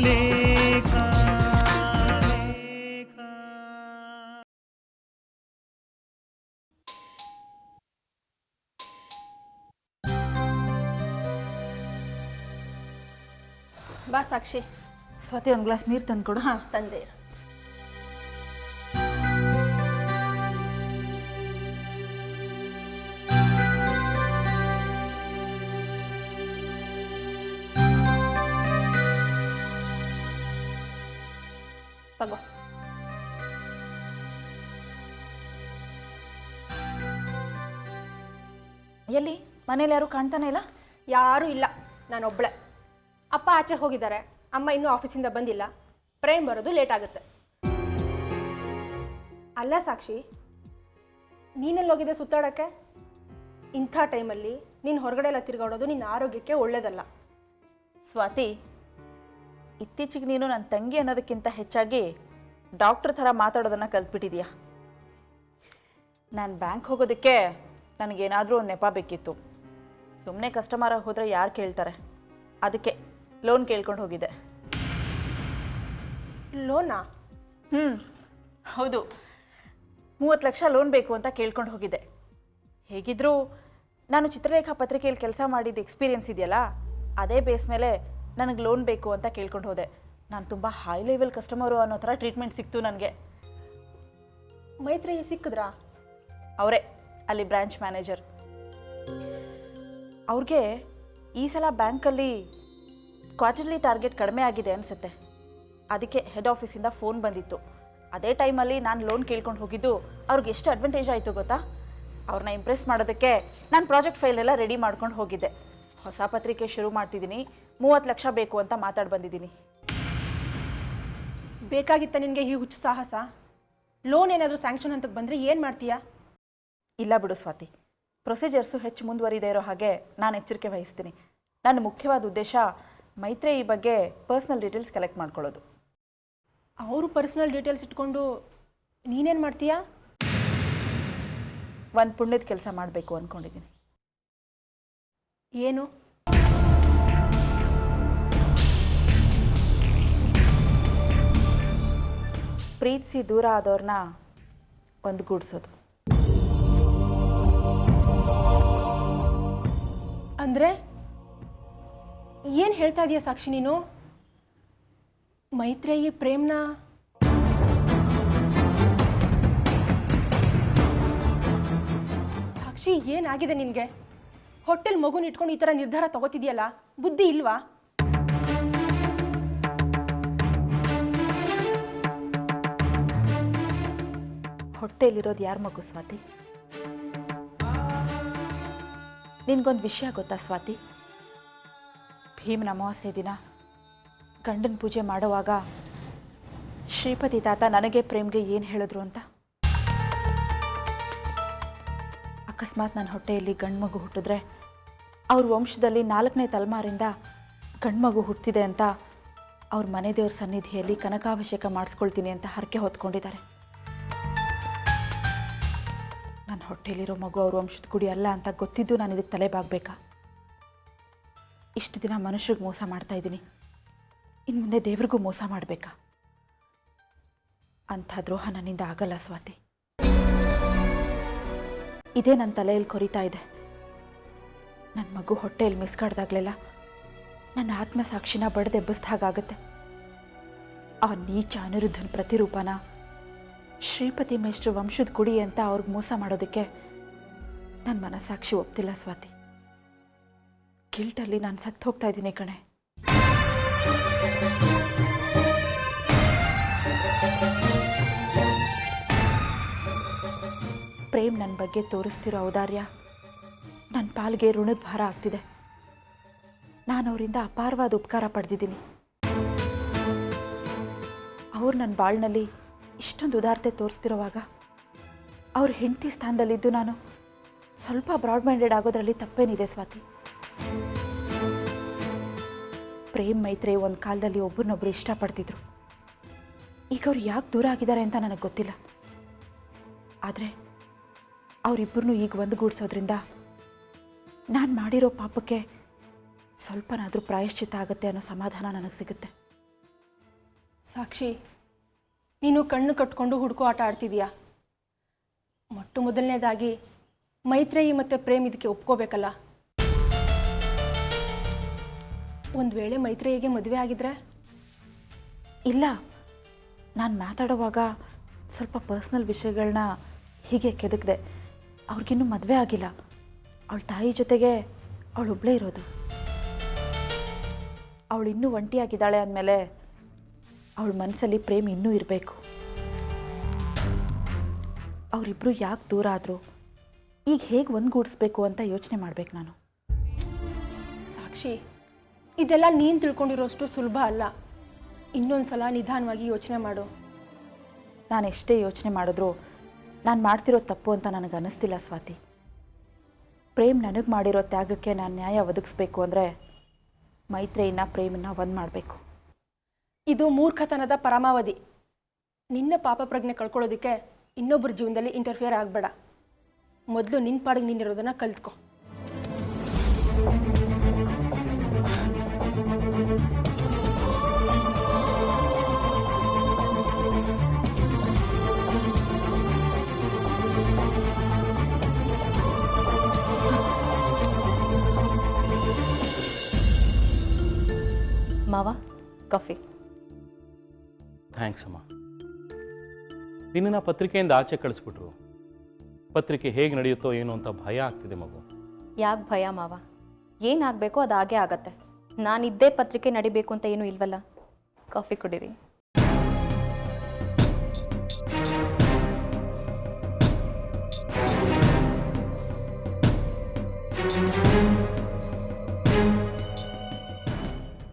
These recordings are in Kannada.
ಲೇಖ. ಬಾ ಸಾಕ್ಷಿ. ಸ್ವಾತಿ, ಒಂದು ಗ್ಲಾಸ್ ನೀರು ತಂದುಕೊಡು. ಹಾಂ, ತಂದೆ. ತಗೋ. ಎಲ್ಲಿ? ಮನೇಲಿ ಯಾರು ಕಾಣ್ತಾನೆ ಇಲ್ಲ? ಯಾರೂ ಇಲ್ಲ, ನಾನೊಬ್ಬಳೆ. ಅಪ್ಪ ಆಚೆ ಹೋಗಿದ್ದಾರೆ, ಅಮ್ಮ ಇನ್ನೂ ಆಫೀಸಿಂದ ಬಂದಿಲ್ಲ. ಪ್ರೇಮ್ ಬರೋದು ಲೇಟ್ ಆಗುತ್ತೆ. ಅಲ್ಲ ಸಾಕ್ಷಿ, ನೀನೆಲ್ಲೋಗಿದೆ ಸುತ್ತಾಡೋಕ್ಕೆ? ಇಂಥ ಟೈಮಲ್ಲಿ ನೀನು ಹೊರಗಡೆ ಎಲ್ಲ ತಿರುಗಾಡೋದು ನಿನ್ನ ಆರೋಗ್ಯಕ್ಕೆ ಒಳ್ಳೆಯದಲ್ಲ. ಸ್ವಾತಿ, ಇತ್ತೀಚೆಗೆ ನೀನು ನನ್ನ ತಂಗಿ ಅನ್ನೋದಕ್ಕಿಂತ ಹೆಚ್ಚಾಗಿ ಡಾಕ್ಟ್ರ್ ಥರ ಮಾತಾಡೋದನ್ನು ಕಲ್ತ್ಬಿಟ್ಟಿದೀಯಾ. ನಾನು ಬ್ಯಾಂಕ್ ಹೋಗೋದಕ್ಕೆ ನನಗೇನಾದರೂ ಒಂದು ನೆಪ ಬೇಕಿತ್ತು. ಸುಮ್ಮನೆ ಕಸ್ಟಮರಾಗಿ ಹೋದರೆ ಯಾರು ಕೇಳ್ತಾರೆ? ಅದಕ್ಕೆ ಲೋನ್ ಕೇಳ್ಕೊಂಡು ಹೋಗಿದ್ದೆ. ಲೋನಾ? ಹೌದು, 30 ಲಕ್ಷ ಲೋನ್ ಬೇಕು ಅಂತ ಕೇಳ್ಕೊಂಡು ಹೋಗಿದ್ದೆ. ಹೇಗಿದ್ದರೂ ನಾನು ಚಿತ್ರಲೇಖಾ ಪತ್ರಿಕೆಯಲ್ಲಿ ಕೆಲಸ ಮಾಡಿದ ಎಕ್ಸ್ಪೀರಿಯೆನ್ಸ್ ಇದೆಯಲ್ಲ, ಅದೇ ಬೇಸ್ ಮೇಲೆ ನನಗೆ ಲೋನ್ ಬೇಕು ಅಂತ ಕೇಳ್ಕೊಂಡು ಹೋದೆ. ನಾನು ತುಂಬ ಹೈ ಲೆವೆಲ್ ಕಸ್ಟಮರು ಅನ್ನೋ ಥರ ಟ್ರೀಟ್ಮೆಂಟ್ ಸಿಕ್ತು ನನಗೆ. ಮೈತ್ರಿ ಸಿಕ್ಕಿದ್ರಾ? ಅವರೇ ಅಲ್ಲಿ ಬ್ರಾಂಚ್ ಮ್ಯಾನೇಜರ್. ಅವ್ರಿಗೆ ಈ ಸಲ ಬ್ಯಾಂಕಲ್ಲಿ ಕ್ವಾರ್ಟರ್ಲಿ ಟಾರ್ಗೆಟ್ ಕಡಿಮೆ ಆಗಿದೆ ಅನಿಸುತ್ತೆ. ಅದಕ್ಕೆ ಹೆಡ್ ಆಫೀಸಿಂದ ಫೋನ್ ಬಂದಿತ್ತು. ಅದೇ ಟೈಮಲ್ಲಿ ನಾನು ಲೋನ್ ಕೇಳ್ಕೊಂಡು ಹೋಗಿದ್ದು ಅವ್ರಿಗೆ ಎಷ್ಟು ಅಡ್ವಾಂಟೇಜ್ ಆಯಿತು ಗೊತ್ತಾ? ಅವ್ರನ್ನ ಇಂಪ್ರೆಸ್ ಮಾಡೋದಕ್ಕೆ ನಾನು ಪ್ರಾಜೆಕ್ಟ್ ಫೈಲೆಲ್ಲ ರೆಡಿ ಮಾಡ್ಕೊಂಡು ಹೋಗಿದ್ದೆ. ಹೊಸ ಪತ್ರಿಕೆ ಶುರು ಮಾಡ್ತಿದ್ದೀನಿ, 30 ಲಕ್ಷ ಬೇಕು ಅಂತ ಮಾತಾಡಿ ಬಂದಿದ್ದೀನಿ. ಬೇಕಾಗಿತ್ತ ನಿನಗೆ ಈ ಹುಚ್ಚು ಸಾಹಸ? ಲೋನ್ ಏನಾದರೂ ಸ್ಯಾಂಕ್ಷನ್ ಅಂತಕ್ಕೆ ಬಂದರೆ ಏನು ಮಾಡ್ತೀಯಾ? ಇಲ್ಲ ಬಿಡು ಸ್ವಾತಿ, ಪ್ರೊಸೀಜರ್ಸು ಹೆಚ್ಚು ಮುಂದುವರಿದೇ ಇರೋ ಹಾಗೆ ನಾನು ಎಚ್ಚರಿಕೆ ವಹಿಸ್ತೀನಿ. ನನ್ನ ಮುಖ್ಯವಾದ ಉದ್ದೇಶ ಮೈತ್ರಿ ಈ ಬಗ್ಗೆ ಪರ್ಸ್ನಲ್ ಡೀಟೇಲ್ಸ್ ಕಲೆಕ್ಟ್ ಮಾಡ್ಕೊಳ್ಳೋದು. ಅವರು ಪರ್ಸ್ನಲ್ ಡೀಟೇಲ್ಸ್ ಇಟ್ಕೊಂಡು ನೀನೇನು ಮಾಡ್ತೀಯಾ? ಒಂದು ಪುಣ್ಯದ ಕೆಲಸ ಮಾಡಬೇಕು ಅಂದ್ಕೊಂಡಿದ್ದೀನಿ. ಏನು? ಪ್ರೀತಿಸಿ ದೂರ ಆದವ್ರನ್ನ ಒಂದುಗೂಡಿಸೋದು. ಅಂದರೆ ಏನು ಹೇಳ್ತಾ ಇದೀಯ ಸಾಕ್ಷಿ ನೀನು? ಮೈತ್ರೇಯಿ ಪ್ರೇಮ್ನ ಸಾಕ್ಷಿ, ಏನಾಗಿದೆ ನಿನಗೆ? ಹೋಟೆಲ್ ಮಗುನ ಇಟ್ಕೊಂಡು ಈ ಥರ ನಿರ್ಧಾರ ತಗೋತಿದ್ಯಲ್ಲ, ಬುದ್ಧಿ ಇಲ್ವಾ? ಹೊಟ್ಟೆಯಲ್ಲಿರೋದು ಯಾರ ಮಗು ಸ್ವಾತಿ? ನಿನಗೊಂದು ವಿಷಯ ಗೊತ್ತಾ ಸ್ವಾತಿ? ಭೀಮನ ಅಮಾವಾಸ್ಯೆ ದಿನ ಗಂಡನ ಪೂಜೆ ಮಾಡುವಾಗ ಶ್ರೀಪತಿ ತಾತ ನನಗೆ ಪ್ರೇಮ್ಗೆ ಏನು ಹೇಳಿದ್ರು ಅಂತ? ಅಕಸ್ಮಾತ್ ನನ್ನ ಹೊಟ್ಟೆಯಲ್ಲಿ ಗಂಡು ಮಗು ಹುಟ್ಟಿದ್ರೆ ಅವ್ರ ವಂಶದಲ್ಲಿ 4ನೇ ತಲೆಮಾರಿಂದ ಗಂಡು ಮಗು ಹುಟ್ಟಿದೆ ಅಂತ ಅವ್ರ ಮನೆ ದೇವ್ರ ಸನ್ನಿಧಿಯಲ್ಲಿ ಕನಕಾಭಿಷೇಕ ಮಾಡಿಸ್ಕೊಳ್ತೀನಿ ಅಂತ ಹರಕೆ ಹೊತ್ಕೊಂಡಿದ್ದಾರೆ. ನನ್ನ ಹೊಟ್ಟೆಯಲ್ಲಿರೋ ಮಗು ಅವ್ರ ವಂಶದ ಗುಡಿ ಅಲ್ಲ ಅಂತ ಗೊತ್ತಿದ್ದು ನಾನು ಇದಕ್ಕೆ ತಲೆ ಬಾಗಬೇಕಾ? ಇಷ್ಟು ದಿನ ಮನುಷ್ಯರಿಗೆ ಮೋಸ ಮಾಡ್ತಾ ಇದ್ದೀನಿ, ಇನ್ನು ಮುಂದೆ ದೇವ್ರಿಗೂ ಮೋಸ ಮಾಡಬೇಕಾ? ಅಂಥ ದ್ರೋಹ ನನ್ನಿಂದ ಆಗಲ್ಲ ಸ್ವಾತಿ. ಇದೇ ನನ್ನ ತಲೆಯಲ್ಲಿ ಕೊರಿತಾ ಇದೆ. ನನ್ನ ಮಗು ಹೊಟ್ಟೆಯಲ್ಲಿ ಮಿಸ್ಕಾಡ್ದಾಗಲೆಲ್ಲ ನನ್ನ ಆತ್ಮಸಾಕ್ಷಿನ ಬಡ್ದೆಬ್ಬಿಸ್ದ ಹಾಗಾಗತ್ತೆ. ಆ ನೀಚ ಅನಿರುದ್ಧನ ಪ್ರತಿರೂಪನ ಶ್ರೀಪತಿ ಮೇಷ್ಟ್ರ ವಂಶದ ಕುಡಿ ಅಂತ ಅವ್ರಿಗೆ ಮೋಸ ಮಾಡೋದಕ್ಕೆ ನನ್ನ ಮನಸ್ಸಾಕ್ಷಿ ಒಪ್ತಿಲ್ಲ ಸ್ವಾತಿ. ಗಿಲ್ಟಲ್ಲಿ ನಾನು ಸತ್ತು ಹೋಗ್ತಾ ಇದ್ದೀನಿ ಕಣೆ. ಪ್ರೇಮ್ ನನ್ನ ಬಗ್ಗೆ ತೋರಿಸ್ತಿರೋ ಔದಾರ್ಯ ನನ್ನ ಪಾಲ್ಗೆ ಋಣದ ಭಾರ ಆಗ್ತಿದೆ. ನಾನು ಅವರಿಂದ ಅಪಾರವಾದ ಉಪಕಾರ ಪಡೆದಿದ್ದೀನಿ. ಅವ್ರು ನನ್ನ ಬಾಳ್ನಲ್ಲಿ ಇಷ್ಟೊಂದು ಉದಾರತೆ ತೋರಿಸ್ತಿರೋವಾಗ ಅವ್ರ ಹೆಂಡತಿ ಸ್ಥಾನದಲ್ಲಿದ್ದು ನಾನು ಸ್ವಲ್ಪ ಬ್ರಾಡ್ ಮೈಂಡೆಡ್ ಆಗೋದ್ರಲ್ಲಿ ತಪ್ಪೇನಿದೆ ಸ್ವಾತಿ? ಪ್ರೇಮ್ ಮೈತ್ರಿ ಒಂದು ಕಾಲದಲ್ಲಿ ಒಬ್ಬರನ್ನೊಬ್ಬರು ಇಷ್ಟಪಡ್ತಿದ್ರು. ಈಗ ಅವ್ರು ಯಾಕೆ ದೂರ ಆಗಿದ್ದಾರೆ ಅಂತ ನನಗೆ ಗೊತ್ತಿಲ್ಲ. ಆದರೆ ಅವರಿಬ್ಬರನ್ನೂ ಈಗ ಒಂದುಗೂಡಿಸೋದ್ರಿಂದ ನಾನು ಮಾಡಿರೋ ಪಾಪಕ್ಕೆ ಸ್ವಲ್ಪನಾದರೂ ಪ್ರಾಯಶ್ಚಿತ್ತ ಆಗುತ್ತೆ ಅನ್ನೋ ಸಮಾಧಾನ ನನಗೆ ಸಿಗುತ್ತೆ. ಸಾಕ್ಷಿ, ನೀನು ಕಣ್ಣು ಕಟ್ಕೊಂಡು ಹುಡುಕೋ ಆಟ ಆಡ್ತಿದೀಯಾ? ಮೊಟ್ಟ ಮೊದಲನೇದಾಗಿ ಮೈತ್ರೇಯಿ ಮತ್ತು ಪ್ರೇಮ್ ಇದಕ್ಕೆ ಒಪ್ಕೋಬೇಕಲ್ಲ. ಒಂದು ವೇಳೆ ಮೈತ್ರೇಯಿಗೆ ಮದುವೆ ಆಗಿದ್ರೆ? ಇಲ್ಲ, ನಾನು ಮಾತಾಡುವಾಗ ಸ್ವಲ್ಪ ಪರ್ಸ್ನಲ್ ವಿಷಯಗಳನ್ನ ಹೀಗೆ ಕೆದಕ್ದೆ. ಅವ್ರಿಗಿನ್ನೂ ಮದುವೆ ಆಗಿಲ್ಲ. ಅವಳ ತಾಯಿ ಜೊತೆಗೆ ಅವಳೊಬ್ಬಳೇ ಇರೋದು. ಅವಳು ಇನ್ನೂ ಒಂಟಿಯಾಗಿದ್ದಾಳೆ ಅಂದಮೇಲೆ ಅವಳ ಮನಸ್ಸಲ್ಲಿ ಪ್ರೇಮ್ ಇನ್ನೂ ಇರಬೇಕು. ಅವರಿಬ್ಬರು ಯಾಕೆ ದೂರ ಆದರು, ಈಗ ಹೇಗೆ ಒಂದುಗೂಡಿಸ್ಬೇಕು ಅಂತ ಯೋಚನೆ ಮಾಡಬೇಕು ನಾನು. ಸಾಕ್ಷಿ, ಇದೆಲ್ಲ ನೀನು ತಿಳ್ಕೊಂಡಿರೋಷ್ಟು ಸುಲಭ ಅಲ್ಲ. ಇನ್ನೊಂದು ಸಲ ನಿಧಾನವಾಗಿ ಯೋಚನೆ ಮಾಡು. ನಾನು ಎಷ್ಟೇ ಯೋಚನೆ ಮಾಡಿದ್ರೂ ನಾನು ಮಾಡ್ತಿರೋ ತಪ್ಪು ಅಂತ ನನಗೆ ಅನ್ನಿಸ್ತಿಲ್ಲ ಸ್ವಾತಿ. ಪ್ರೇಮ್ ನನಗೆ ಮಾಡಿರೋ ತ್ಯಾಗಕ್ಕೆ ನಾನು ನ್ಯಾಯ ಒದಗಿಸ್ಬೇಕು ಅಂದರೆ ಮೈತ್ರೇಯಿನ ಪ್ರೇಮನ್ನ ಒಂದು ಮಾಡಬೇಕು. ಇದು ಮೂರ್ಖತನದ ಪರಮಾವಧಿ. ನಿನ್ನ ಪಾಪ ಪ್ರಜ್ಞೆ ಕಳ್ಕೊಳ್ಳೋದಕ್ಕೆ ಇನ್ನೊಬ್ಬರ ಜೀವನದಲ್ಲಿ ಇಂಟರ್ಫಿಯರ್ ಆಗಬೇಡ. ಮೊದಲು ನಿನ್ನ ಪಾಡಿಗೆ ನೀನಿರೋದನ್ನು ಕಲ್ತ್ಕೊ. ಮಾವ, ಕಾಫಿ. ಥ್ಯಾಂಕ್ಸ್ ಅಮ್ಮ. ನಿನ್ನ ಪತ್ರಿಕೆಯಿಂದ ಆಚೆ ಕಳಿಸ್ಬಿಟ್ರು. ಪತ್ರಿಕೆ ಹೇಗೆ ನಡೆಯುತ್ತೋ ಏನೋ ಅಂತ ಭಯ ಆಗ್ತಿದೆ ಮಗು. ಯಾಕೆ ಭಯ ಮಾವ? ಏನಾಗಬೇಕೋ ಅದು ಹಾಗೇ ಆಗತ್ತೆ. ನಾನಿದ್ದೇ ಪತ್ರಿಕೆ ನಡಿಬೇಕು ಅಂತ ಏನೂ ಇಲ್ವಲ್ಲ. ಕಾಫಿ ಕುಡೀರಿ.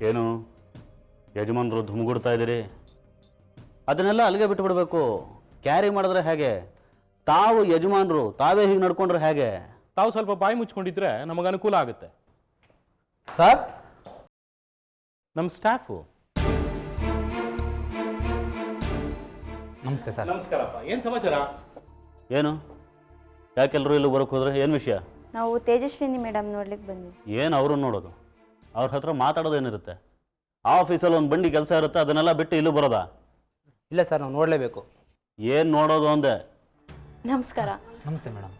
ಏನು ಯಜಮಾನರು ಧುಮ್ಗುಡ್ತಾ ಇದ್ದೀರಿ? ಅದನ್ನೆಲ್ಲ ಅಲ್ಲಿಗೆ ಬಿಟ್ಟು ಬಿಡಬೇಕು. ಕ್ಯಾರಿ ಮಾಡಿದ್ರೆ ಹೇಗೆ? ತಾವು ಯಜಮಾನರು ತಾವೇ ಹೀಗೆ ನಡ್ಕೊಂಡ್ರೆ ಹೇಗೆ? ತಾವು ಸ್ವಲ್ಪ ಬಾಯಿ ಮುಚ್ಕೊಂಡಿದ್ರೆ ನಮಗೆ ಅನುಕೂಲ ಆಗುತ್ತೆ. ಸರ್, ನಮ್ಮ ಸ್ಟಾಫು. ನಮಸ್ತೆ ಸರ್. ನಮಸ್ಕಾರಪ್ಪ. ಏನು ಸಮಾಚಾರ? ಏನು ಯಾಕೆಲ್ಲರೂ ಇಲ್ಲಿ ಬರೋಕ್ಕೆ ಹೋದ್ರೆ ಏನು ವಿಷಯ? ನಾವು ತೇಜಸ್ವಿನಿ ಮೇಡಮ್ ನೋಡ್ಲಿಕ್ಕೆ ಬಂದಿದ್ವಿ. ಏನು ಅವ್ರನ್ನ ನೋಡೋದು? ಅವ್ರ ಹತ್ರ ಮಾತಾಡೋದೇನಿರುತ್ತೆ? ಆ ಆಫೀಸಲ್ಲಿ ಒಂದು ಬಂಡಿ ಕೆಲಸ ಇರುತ್ತೆ, ಅದನ್ನೆಲ್ಲ ಬಿಟ್ಟು ಇಲ್ಲೂ ಬರೋದಾ? ಇಲ್ಲ ಸರ್, ನಾವು ನೋಡಲೇಬೇಕು. ಏನು ನೋಡೋದು ಅಂದೆ? ನಮಸ್ಕಾರ. ನಮಸ್ತೆ ಮೇಡಮ್.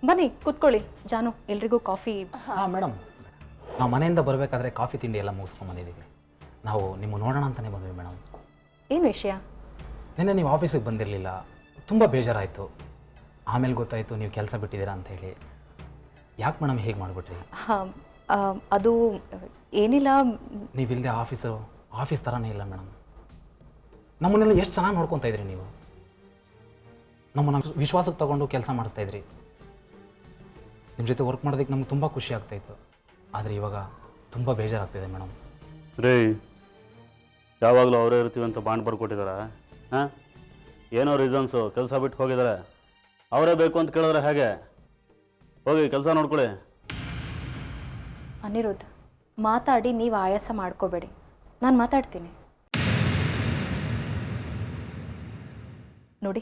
ಬನ್ನಿ ಕೂತ್ಕೊಳ್ಳಿ. ಜಾನು, ಎಲ್ರಿಗೂ ಕಾಫಿ. ಹಾಂ ಮೇಡಮ್, ನಾವು ಮನೆಯಿಂದ ಬರಬೇಕಾದ್ರೆ ಕಾಫಿ ತಿಂಡಿ ಎಲ್ಲ ಮುಗಿಸ್ಕೊಂಡು ಬಂದಿದ್ದೀವಿ. ನಾವು ನಿಮ್ಮ ನೋಡೋಣ ಅಂತಲೇ ಬಂದ್ವಿ ಮೇಡಮ್. ಏನು ವಿಷಯ? ನಿನ್ನೆ ನೀವು ಆಫೀಸಿಗೆ ಬಂದಿರಲಿಲ್ಲ, ತುಂಬ ಬೇಜಾರಾಯಿತು. ಆಮೇಲೆ ಗೊತ್ತಾಯಿತು ನೀವು ಕೆಲಸ ಬಿಟ್ಟಿದ್ದೀರಾ ಅಂಥೇಳಿ. ಯಾಕೆ ಮೇಡಮ್ ಹೇಗೆ ಮಾಡಿಬಿಟ್ರಿ? ಹಾಂ, ಅದು ಏನಿಲ್ಲ. ನೀವಿಲ್ಲದೆ ಆಫೀಸ್ ಥರನೇ ಇಲ್ಲ ಮೇಡಮ್. ನಮ್ಮನ್ನೆಲ್ಲ ಎಷ್ಟು ಚೆನ್ನಾಗಿ ನೋಡ್ಕೊತಾ ಇದ್ರಿ ನೀವು. ನಮ್ಮನ್ನು ವಿಶ್ವಾಸಕ್ಕೆ ತೊಗೊಂಡು ಕೆಲಸ ಮಾಡಿಸ್ತಾಯಿದ್ರಿ. ನಿಮ್ಮ ಜೊತೆ ವರ್ಕ್ ಮಾಡೋದಕ್ಕೆ ನಮ್ಗೆ ತುಂಬ ಖುಷಿ ಆಗ್ತಾಯಿತ್ತು. ಆದರೆ ಇವಾಗ ತುಂಬ ಬೇಜಾರಾಗ್ತಿದೆ ಮೇಡಮ್. ರೀ, ಯಾವಾಗಲೂ ಅವರೇ ಇರ್ತೀವಿ ಅಂತ ಬಾಂಡ್ ಬರ್ಕೊಟ್ಟಿದಾರ? ಹಾಂ, ಏನೋ ರೀಸನ್ಸು ಕೆಲಸ ಬಿಟ್ಟು ಹೋಗಿದ್ದಾರೆ. ಅವರೇ ಬೇಕು ಅಂತ ಕೇಳಿದ್ರೆ ಹೇಗೆ? ಹೋಗಿ ಕೆಲಸ ನೋಡ್ಕೊಳ್ಳಿ. ಅನಿರುದ್ಧ್, ಮಾತಾಡಿ ನೀವು ಆಯಾಸ ಮಾಡ್ಕೋಬೇಡಿ. ನಾನು ಮಾತಾಡ್ತೀನಿ. ನೋಡಿ,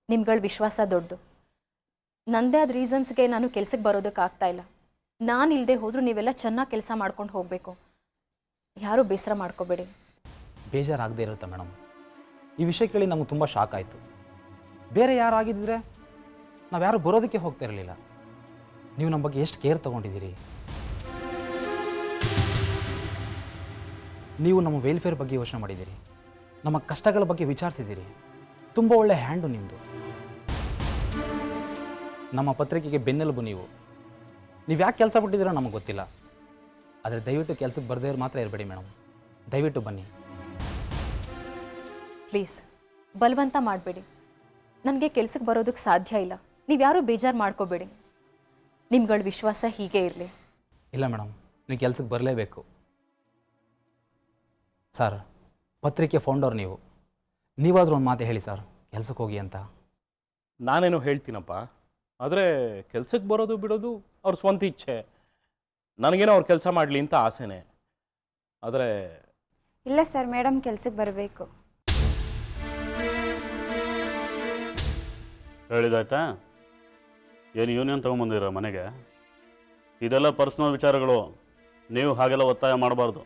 ನಿಮ್ಗಳ ವಿಶ್ವಾಸ ದೊಡ್ಡದು. ನನ್ನದೇ ಆದ ರೀಸನ್ಸ್ಗೆ ನಾನು ಕೆಲ್ಸಕ್ಕೆ ಬರೋದಕ್ಕಾಗ್ತಾ ಇಲ್ಲ. ನಾನು ಇಲ್ಲದೆ ಹೋದರೂ ನೀವೆಲ್ಲ ಚೆನ್ನಾಗಿ ಕೆಲಸ ಮಾಡ್ಕೊಂಡು ಹೋಗಬೇಕು. ಯಾರೂ ಬೇಸರ ಮಾಡ್ಕೋಬೇಡಿ. ಬೇಜಾರಾಗದೇ ಇರುತ್ತೆ ಮೇಡಮ್. ಈ ವಿಷಯ ಕೇಳಿ ನಮಗೆ ತುಂಬ ಶಾಕ್ ಆಯಿತು. ಬೇರೆ ಯಾರಾಗಿದ್ದರೆ ನಾವು ಯಾರು ಬರೋದಕ್ಕೆ ಹೋಗ್ತಾ ಇರಲಿಲ್ಲ. ನೀವು ನಮ್ಮ ಬಗ್ಗೆ ಎಷ್ಟು ಕೇರ್ ತೊಗೊಂಡಿದ್ದೀರಿ. ನೀವು ನಮ್ಮ ವೆಲ್ಫೇರ್ ಬಗ್ಗೆ ಯೋಚನೆ ಮಾಡಿದ್ದೀರಿ, ನಮ್ಮ ಕಷ್ಟಗಳ ಬಗ್ಗೆ ವಿಚಾರಿಸಿದ್ದೀರಿ. ತುಂಬ ಒಳ್ಳೆ ಹ್ಯಾಂಡು ನಿಮ್ಮದು. ನಮ್ಮ ಪತ್ರಿಕೆಗೆ ಬೆನ್ನೆಲುಬು ನೀವು. ಯಾಕೆ ಕೆಲಸ ಬಿಟ್ಟಿದ್ದೀರೋ ನಮಗೆ ಗೊತ್ತಿಲ್ಲ. ಆದರೆ ದಯವಿಟ್ಟು ಕೆಲಸಕ್ಕೆ ಬರದೇ ಮಾತ್ರ ಇರಬೇಡಿ ಮೇಡಮ್. ದಯವಿಟ್ಟು ಬನ್ನಿ ಪ್ಲೀಸ್. ಬಲವಂತ ಮಾಡಬೇಡಿ. ನನಗೆ ಕೆಲ್ಸಕ್ಕೆ ಬರೋದಕ್ಕೆ ಸಾಧ್ಯ ಇಲ್ಲ. ನೀವ್ಯಾರೂ ಬೇಜಾರು ಮಾಡ್ಕೋಬೇಡಿ. ನಿಮ್ಗಳ ವಿಶ್ವಾಸ ಹೀಗೆ ಇರಲಿ. ಇಲ್ಲ ಮೇಡಮ್, ನೀವು ಕೆಲಸಕ್ಕೆ ಬರಲೇಬೇಕು. ಸರ್, ಪತ್ರಿಕೆ ಫೌಂಡರ್ ನೀವು. ನೀವಾದರೂ ಒಂದು ಮಾತು ಹೇಳಿ ಸರ್, ಕೆಲಸಕ್ಕೆ ಹೋಗಿ ಅಂತ. ನಾನೇನೋ ಹೇಳ್ತೀನಪ್ಪ, ಆದರೆ ಕೆಲ್ಸಕ್ಕೆ ಬರೋದು ಬಿಡೋದು ಅವ್ರ ಸ್ವಂತ ಇಚ್ಛೆ. ನನಗೇನೋ ಅವ್ರು ಕೆಲಸ ಮಾಡಲಿ ಅಂತ ಆಸೆನೇ. ಆದರೆ ಇಲ್ಲ ಸರ್, ಮೇಡಮ್ ಕೆಲ್ಸಕ್ಕೆ ಬರಬೇಕು. ಹೇಳಿದಾಯ್ತಾ? ಏನು ಯೂನಿಯನ್ ತೊಗೊಂಬಂದಿರ ಮನೆಗೆ? ಇದೆಲ್ಲ ಪರ್ಸ್ನಲ್ ವಿಚಾರಗಳು. ನೀವು ಹಾಗೆಲ್ಲ ಒತ್ತಾಯ ಮಾಡಬಾರ್ದು.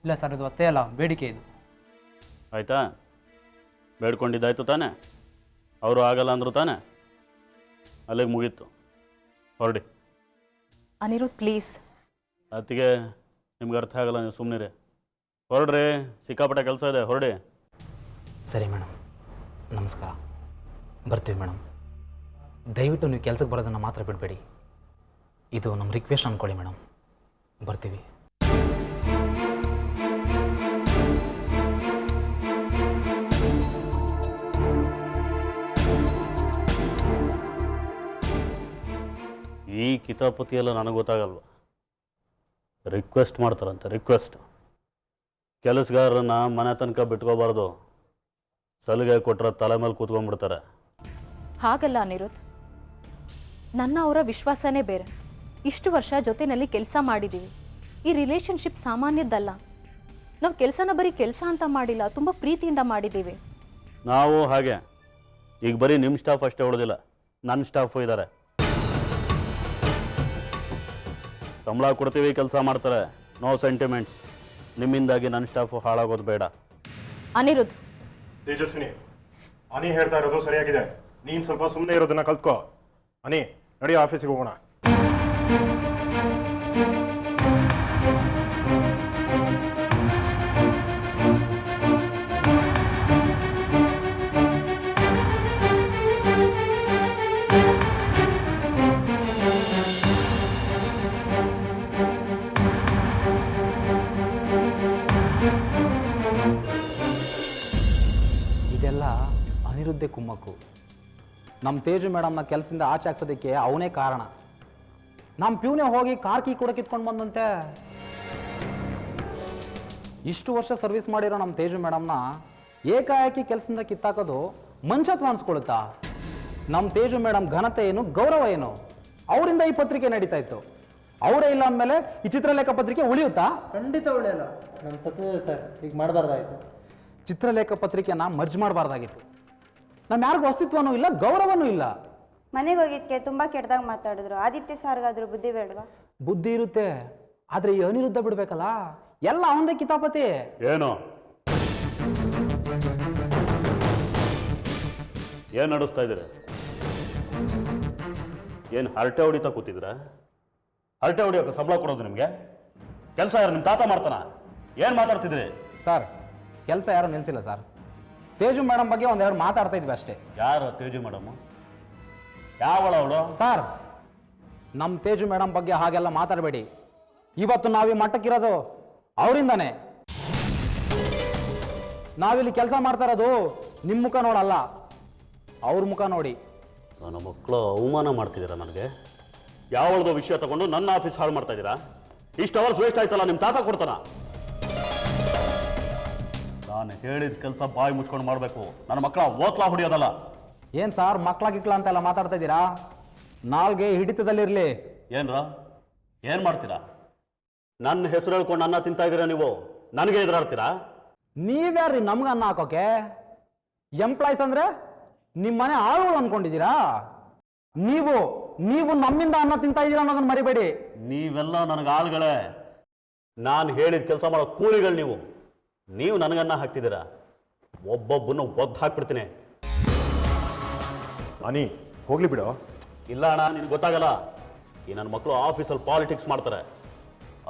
ಇಲ್ಲ ಸರ್, ಇದು ಒತ್ತಾಯ ಅಲ್ಲ, ಬೇಡಿಕೆ ಇದು. ಆಯಿತಾ? ಬೇಡ್ಕೊಂಡಿದ್ದಾಯ್ತು ತಾನೆ? ಅವರು ಆಗಲ್ಲ ಅಂದರು ತಾನೆ? ಅಲ್ಲಿಗೆ ಮುಗೀತು. ಹೊರಡಿ. ಅನಿರುದ್ಧ್ ಪ್ಲೀಸ್. ಅತ್ತಿಗೆ ನಿಮ್ಗೆ ಅರ್ಥ ಆಗಲ್ಲ, ನೀವು ಸುಮ್ಮನಿರಿ. ಹೊರಡ್ರಿ, ಸಿಕ್ಕಾಪಟ್ಟೆ ಕೆಲಸ ಇದೆ, ಹೊರಡಿ. ಸರಿ ಮೇಡಮ್, ನಮಸ್ಕಾರ. ಬರ್ತೀವಿ ಮೇಡಮ್. ದಯವಿಟ್ಟು ನೀವು ಕೆಲಸಕ್ಕೆ ಬರೋದನ್ನು ಮಾತ್ರ ಬಿಡಬೇಡಿ. ಇದು ನಮ್ಮ ರಿಕ್ವೆಸ್ಟ್ ಅಂದ್ಕೊಳ್ಳಿ ಮೇಡಮ್. ಬರ್ತೀವಿ. ಈ ಕಿತಾಪತಿ ಎಲ್ಲ ನನಗೆ ಗೊತ್ತಾಗಲ್ವ? ರಿಕ್ವೆಸ್ಟ್ ಮಾಡ್ತಾರಂತೆ, ರಿಕ್ವೆಸ್ಟ್. ಕೆಲಸಗಾರರನ್ನ ಮನೆ ತನಕ ಬಿಟ್ಕೋಬಾರ್ದು. ಸಲಿಗೆ ಕೊಟ್ಟರೆ ತಲೆ ಮೇಲೆ ಕೂತ್ಕೊಂಡ್ಬಿಡ್ತಾರೆ. ಹಾಗಲ್ಲ ಅನಿರುದ್ಧ್, ನನ್ನ ಅವರ ವಿಶ್ವಾಸನೇ ಬೇರೆ. ಇಷ್ಟು ವರ್ಷ ಜೊತೆಯಲ್ಲಿ ಕೆಲಸ ಮಾಡಿದ್ದೀವಿ. ಈ ರಿಲೇಷನ್ಶಿಪ್ ಸಾಮಾನ್ಯದ್ದಲ್ಲ. ನಾವು ಕೆಲಸನ ಬರೀ ಕೆಲಸ ಅಂತ ಮಾಡಿಲ್ಲ, ತುಂಬ ಪ್ರೀತಿಯಿಂದ ಮಾಡಿದ್ದೀವಿ. ನಾವು ಹಾಗೆ. ಈಗ ಬರೀ ನಿಮ್ಮ ಸ್ಟಾಫ್ ಅಷ್ಟೇ ಉಳಿದಿಲ್ಲ, ನನ್ನ ಸ್ಟಾಫು ಇದ್ದಾರೆ. ಸಂಬಳ ಕೊಡ್ತೀವಿ, ಕೆಲಸ ಮಾಡ್ತಾರೆ, ನೋ ಸೆಂಟಿಮೆಂಟ್ಸ್. ನಿಮ್ಮಿಂದಾಗಿ ನನ್ನ ಸ್ಟಾಫು ಹಾಳಾಗೋದು ಬೇಡ. ಅನಿರುದ್ಧ್, ತೇಜಸ್ವಿನಿ, ಅನಿ ಹೇಳ್ತಾ ಇರೋದು ಸರಿಯಾಗಿದೆ. ನೀನು ಸ್ವಲ್ಪ ಸುಮ್ಮನೆ ಇರೋದನ್ನ ಕಲ್ತ್ಕೋ. ಅನಿ, ನಡಿ ಆಫೀಸಿಗೆ ಹೋಗೋಣ. ಇದೆಲ್ಲ ಅನಿರುದ್ಧೆ ಕುಮ್ಮಕ್ಕು. ನಮ್ಮ ತೇಜು ಮೇಡಮ್ನ ಕೆಲಸದಿಂದ ಆಚೆ ಹಾಕ್ಸೋದಕ್ಕೆ ಅವನೇ ಕಾರಣ. ನಮ್ಮ ಪ್ಯೂನೇ ಹೋಗಿ ಕಾರ್ ಕೀ ಕೂಡ ಕಿತ್ಕೊಂಡು ಬಂದಂತೆ. ಇಷ್ಟು ವರ್ಷ ಸರ್ವಿಸ್ ಮಾಡಿರೋ ನಮ್ಮ ತೇಜು ಮೇಡಮ್ನ ಏಕಾಏಕಿ ಕೆಲಸದಿಂದ ಕಿತ್ತಾಕೋದು ಮನುಷ್ಯತ್ವ ಅನ್ಸ್ಕೊಳುತ್ತಾ? ನಮ್ಮ ತೇಜು ಮೇಡಮ್ ಘನತೆ ಏನು, ಗೌರವ ಏನು? ಅವರಿಂದ ಈ ಪತ್ರಿಕೆ ನಡೀತಾ ಇತ್ತು. ಅವರೇ ಇಲ್ಲ ಅಂದಮೇಲೆ ಈ ಚಿತ್ರಲೇಖ ಪತ್ರಿಕೆ ಉಳಿಯುತ್ತಾ? ಖಂಡಿತ ಉಳಿಯಲ್ಲ. ನಮ್ಮ ಸತ್ಯ ಸರ್, ಈಗ ಮಾಡಬಾರ್ದಾಯ್ತು. ಚಿತ್ರಲೇಖ ಪತ್ರಿಕೆನ ಮರ್ಜ್ ಮಾಡಬಾರ್ದಾಗಿತ್ತು. ನಮ್ಮ ಯಾರಿಗೂ ಅಸ್ತಿತ್ವನೂ ಇಲ್ಲ, ಗೌರವನೂ ಇಲ್ಲ. ಮನೆಗೆ ಹೋಗಿದ್ಕೆ ತುಂಬ ಕೆಟ್ಟದಾಗ ಮಾತಾಡಿದ್ರು. ಆದಿತ್ಯ ಸಾರ್ಗಾದ್ರೂ ಬುದ್ಧಿ ಬೇಡವಾ? ಬುದ್ಧಿ ಇರುತ್ತೆ, ಆದರೆ ಈ ಅನಿರುದ್ಧ ಬಿಡ್ಬೇಕಲ್ಲ, ಎಲ್ಲ ಅವಂದೇ ಕಿತಾಪತಿ. ಏನು ಏನು ನಡೆಸ್ತಾ ಇದ್ದೀರಿ? ಏನು ಹರಟೆ ಹೊಡಿತಾ ಕೂತಿದ್ರ? ಹರಟೆ ಹೊಡಿಯೋಕೆ ಸಂಬಳ ಕೊಡೋದು ನಿಮಗೆ? ಕೆಲಸ ಯಾರು ನಿಮ್ಮ ತಾತ ಮಾಡ್ತಾನ? ಏನು ಮಾತಾಡ್ತಿದ್ರಿ? ಸರ್, ಕೆಲಸ ಯಾರು ನಿಲ್ಸಿಲ್ಲ ಸರ್. ತೇಜು ಮೇಡಮ್ ಬಗ್ಗೆ ಒಂದೆರಡು ಮಾತಾಡ್ತಾ ಇದ್ವಿ ಅಷ್ಟೇ. ಯಾರು ತೇಜು ಮೇಡಮ್? ಯಾವಳ ಅವಳು? ಸರ್, ನಮ್ಮ ತೇಜು ಮೇಡಮ್ ಬಗ್ಗೆ ಹಾಗೆಲ್ಲ ಮಾತಾಡಬೇಡಿ. ಇವತ್ತು ನಾವೀ ಮಟ್ಟಕ್ಕಿರೋದು ಅವರಿಂದಾನೆ. ನಾವಿಲ್ಲಿ ಕೆಲಸ ಮಾಡ್ತಾ ಇರೋದು ನಿಮ್ಮ ಮುಖ ನೋಡಲ್ಲ, ಅವ್ರ ಮುಖ ನೋಡಿ. ನನ್ನ ಮಕ್ಕಳು ಅವಮಾನ ಮಾಡ್ತಿದ್ದೀರಾ ನನಗೆ? ಯಾವಳದೋ ವಿಷಯ ತಗೊಂಡು ನನ್ನ ಆಫೀಸ್ ಹಾಳು ಮಾಡ್ತಾ ಇದ್ದೀರಾ? ಇಷ್ಟು ಅವರ್ಸ್ ವೇಸ್ಟ್ ಆಯ್ತಲ್ಲ, ನಿಮ್ಮ ತಾತ ಕೊಡ್ತಾನ? ನಾನು ಹೇಳಿದ ಕೆಲಸ ಬಾಯಿ ಮುಚ್ಕೊಂಡು ಮಾಡಬೇಕು. ನನ್ನ ಮಕ್ಕಳ ಓತ್ಲಾ ಹೊಡಿಯೋದಲ್ಲ. ಏನು ಸರ್, ಮಕ್ಳ ಗಿಕ್ಳ ಅಂತೆಲ್ಲ ಮಾತಾಡ್ತಾ ಇದ್ದೀರಾ? ನಾಲ್ಗೆ ಹಿಡಿತದಲ್ಲಿರಲಿ. ಏನ್ರ ಏನು ಮಾಡ್ತೀರಾ? ನನ್ನ ಹೆಸರು ಹೇಳ್ಕೊಂಡು ಅನ್ನ ತಿಂತಾ ಇದ್ದೀರಾ ನೀವು? ನನಗೆ ಎದುರಾಡ್ತೀರಾ? ನೀವ್ಯಾರ್ರಿ ನಮ್ಗೆ ಅನ್ನ ಹಾಕೋಕೆ? ಎಂಪ್ಲಾಯ್ಸ್ ಅಂದ್ರೆ ನಿಮ್ಮ ಮನೆ ಆಳುಗಳು ಅನ್ಕೊಂಡಿದ್ದೀರಾ? ನೀವು ನಮ್ಮಿಂದ ಅನ್ನ ತಿಂತಾ ಇದ್ದೀರಾ ಅನ್ನೋದನ್ನ ಮರಿಬೇಡಿ. ನೀವೆಲ್ಲ ನನಗೆ ಆಳುಗಳೇ. ನಾನು ಹೇಳಿದ ಕೆಲಸ ಮಾಡೋ ಕೂಲಿಗಳು ನೀವು. ನೀವು ನನಗನ್ನ ಹಾಕ್ತಿದ್ದೀರಾ. ಒಬ್ಬೊಬ್ಬನ ಒದ್ದು ಹಾಕ್ಬಿಡ್ತೀನಿ. ಅನಿ, ಹೋಗ್ಲಿ ಬಿಡು. ಇಲ್ಲ ಅಣ್ಣ, ನಿನ್ಗೆ ಗೊತ್ತಾಗಲ್ಲ. ಈ ನನ್ನ ಮಕ್ಕಳು ಆಫೀಸಲ್ಲಿ ಪಾಲಿಟಿಕ್ಸ್ ಮಾಡ್ತಾರೆ.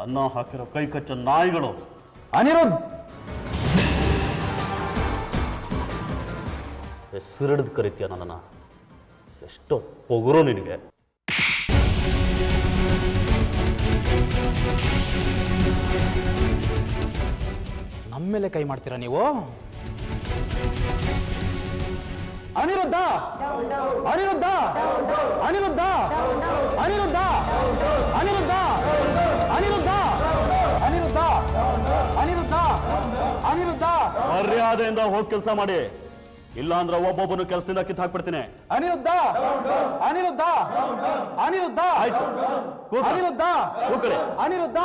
ಅನ್ನ ಹಾಕಿರೋ ಕೈ ಕಚ್ಚ ನಾಯಿಗಳು. ಅನಿರುದ್ಧ್, ಹೆಸರಿಡ್ದು ಕರಿತೀಯ ನನ್ನನ್ನು? ಎಷ್ಟೋ ಪೊಗರು ನಿನಗೆ. ನಮ್ಮ ಮೇಲೆ ಕೈ ಮಾಡ್ತೀರಾ ನೀವು? ಅನಿರುದ್ಧ, ಅನಿರುದ್ಧ, ಅನಿರುದ್ಧ, ಅನಿರುದ್ಧ, ಅನಿರುದ್ಧ, ಅನಿರುದ್ಧ, ಅನಿರುದ್ಧ, ಅನಿರುದ್ಧ, ಅನಿರುದ್ಧ. ಮರ್ಯಾದೆಯಿಂದ ಹೋಗಿ ಕೆಲಸ ಮಾಡಿ, ಇಲ್ಲ ಅಂದ್ರೆ ಒಬ್ಬೊಬ್ಬನು ಕೆಲಸದಿಂದ ಕಿತ್ತು ಹಾಕ್ಬಿಡ್ತೀನಿ. ಅನಿರುದ್ಧ, ಅನಿರುದ್ಧ, ಅನಿರುದ್ಧ, ಆಯ್ತು, ಅನಿರುದ್ಧ, ಕೂತ್ಕೊಳ್ಳಿ. ಅನಿರುದ್ಧ.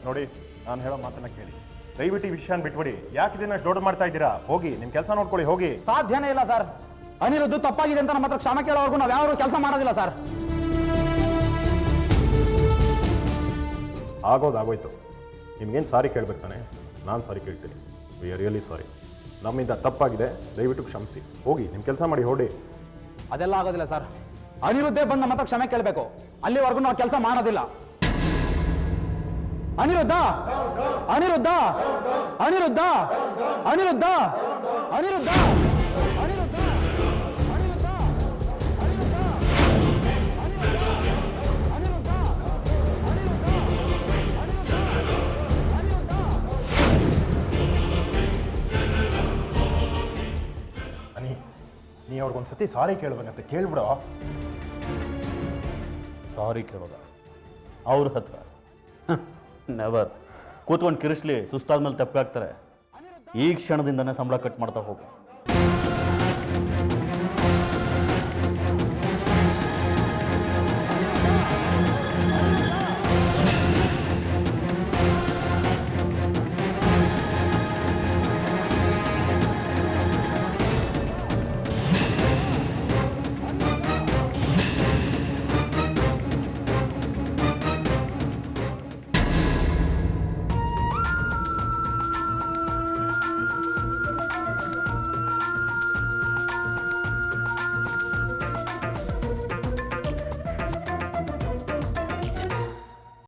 ನೋಡಿ, ನಾನು ಹೇಳೋ ಮಾತನ್ನ ಕೇಳಿ. ದಯವಿಟ್ಟು ಈ ವಿಷಯನ ಬಿಟ್ಬಿಡಿ. ಯಾಕೆ ಇದನ್ನ ದೊಡ್ಡ ಮಾಡ್ತಾ ಇದ್ದೀರಾ? ಹೋಗಿ ನಿಮ್ಮ ಕೆಲಸ ನೋಡ್ಕೊಳ್ಳಿ, ಹೋಗಿ. ಸಾಧ್ಯನೇ ಇಲ್ಲ ಸರ್. ಅನಿರುದ್ಧು ತಪ್ಪಾಗಿದೆ ಅಂತ ನಮ್ಮ ಹತ್ರ ಕ್ಷಮೆ ಕೇಳೋವರೆಗೂ ನಾವು ಯಾವ ಕೆಲಸ ಮಾಡೋದಿಲ್ಲ ಸರ್. ಆಗೋದಾಗೋಯ್ತು. ನಿಮ್ಗೇನು ಸಾರಿ ಕೇಳ್ಬೇಕು ತಾನೆ? ನಾನು ಸಾರಿ ಕೇಳ್ತೀನಿ. We are really sorry. ನಮ್ಮಿಂದ ತಪ್ಪಾಗಿದೆ, ದಯವಿಟ್ಟು ಕ್ಷಮಿಸಿ. ಹೋಗಿ ನಿಮ್ಮ ಕೆಲಸ ಮಾಡಿ ಹೊಡಿ. ಅದೆಲ್ಲ ಆಗೋದಿಲ್ಲ ಸರ್. ಅನಿರುದ್ಧೇ ಬಂದು ನಮ್ಮ ಹತ್ರ ಕ್ಷಮೆ ಕೇಳಬೇಕು. ಅಲ್ಲಿವರೆಗೂ ನಾವು ಕೆಲಸ ಮಾಡೋದಿಲ್ಲ. ಅನಿರುದ್ಧ ಅನಿರುದ್ಧ ಅನಿರುದ್ಧ ಅನಿರುದ್ಧ ಅನಿರುದ್ಧ ಅನಿರುದ್ಧ ಅನಿ, ನೀ ಅವ್ರಿಗೊಂದು ಸತಿ ಸಾರಿ ಕೇಳ್ಬೇಕಂತ ಕೇಳ್ಬಿಡೋ. ಸಾರಿ ಕೇಳೋದ ಅವ್ರ ಹತ್ರ? ನೆವರ್. ಕೂತ್ಕೊಂಡು ಕಿರಿಸ್ಲಿ, ಸುಸ್ತಾದ್ಮೇಲೆ ತಪ್ಪಾಗ್ತಾರೆ. ಈ ಕ್ಷಣದಿಂದನೇ ಸಂಬಳ ಕಟ್ ಮಾಡ್ತಾ ಹೋಗು.